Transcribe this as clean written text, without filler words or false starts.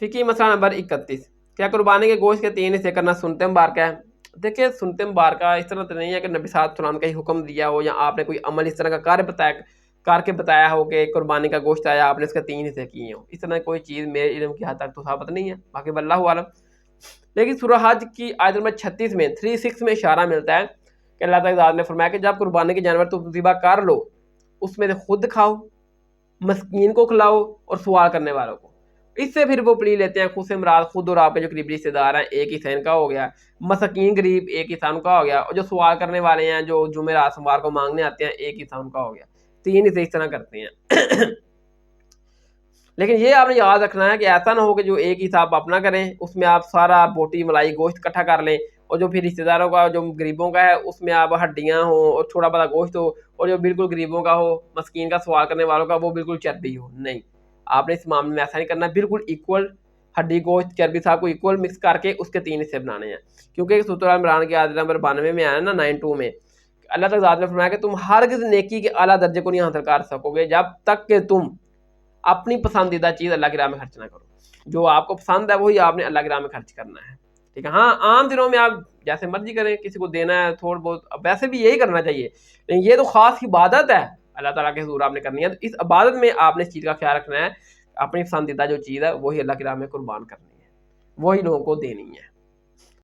فقی مسئلہ نمبر 31، کیا قربانی کے گوشت کے 3 حصے کرنا سنت مبارکہ ہے؟ دیکھیں سنت مبارکہ اس طرح تو نہیں ہے کہ نبی صلی اللہ علیہ وسلم کا ہی حکم دیا ہو یا آپ نے کوئی عمل اس طرح کا کر کے بتایا ہو کہ قربانی کا گوشت آیا آپ نے اس کے 3 حصے کیے ہوں، اس طرح کوئی چیز میرے علم کی حد تک تو ثابت نہیں ہے، باقی واللہ عالم۔ لیکن سورہ حج کی آیت نمبر 36 میں 36 میں اشارہ ملتا ہے کہ اللہ تعالیٰ ذات نے فرمایا کہ جب قربانی کے جانور تم ذبح کر لو اس میں سے خود کھاؤ، مسکین کو کھلاؤ اور سوال کرنے والوں کو۔ اس سے پھر وہ پلی لیتے ہیں، خود سے مراد خود اور آپ کے جو قریبی رشتے دار ہیں ایک حصہ ان کا ہو گیا، مسکین غریب ایک حصہ ان کا ہو گیا، اور جو سوال کرنے والے ہیں جو جمعرات سوموار کو مانگنے آتے ہیں ایک حصہ ان کا ہو گیا، 3 حصے اس طرح کرتے ہیں۔ لیکن یہ آپ نے یاد رکھنا ہے کہ ایسا نہ ہو کہ جو ایک حصہ آپ اپنا کریں اس میں آپ سارا بوٹی ملائی گوشت اکٹھا کر لیں، اور جو پھر رشتہ داروں کا جو غریبوں کا ہے اس میں آپ ہڈیاں ہوں اور تھوڑا بڑا گوشت ہو، اور جو بالکل غریبوں کا ہو مسکین کا سوال کرنے والوں کا وہ بالکل چربی ہو۔ نہیں، آپ نے اس معاملے میں ایسا نہیں کرنا، بالکل ایکول ہڈی گوشت چربی صاحب کو ایکول مکس کر کے اس کے 3 حصے بنانے ہیں، کیونکہ سورۃ عمران کی آیت نمبر 92 میں آیا نا 92 میں اللہ تعالیٰ ذات نے فرمایا کہ تم ہرگز نیکی کے اعلیٰ درجے کو نہیں حاصل کر سکو گے جب تک کہ تم اپنی پسندیدہ چیز اللہ کی راہ میں خرچ نہ کرو، جو آپ کو پسند ہے وہی آپ نے اللہ کی راہ میں خرچ کرنا ہے، ٹھیک ہے۔ ہاں عام دنوں میں آپ جیسے مرضی کریں، کسی کو دینا ہے تھوڑا بہت، ویسے بھی یہی کرنا چاہیے، لیکن یہ تو خاص عبادت ہے اللہ تعالیٰ کے حضور آپ نے کرنی ہے، تو اس عبادت میں آپ نے اس چیز کا خیال رکھنا ہے، اپنی پسندیدہ جو چیز ہے وہی اللہ کی راہ میں قربان کرنی ہے، وہی لوگوں کو دینی ہے۔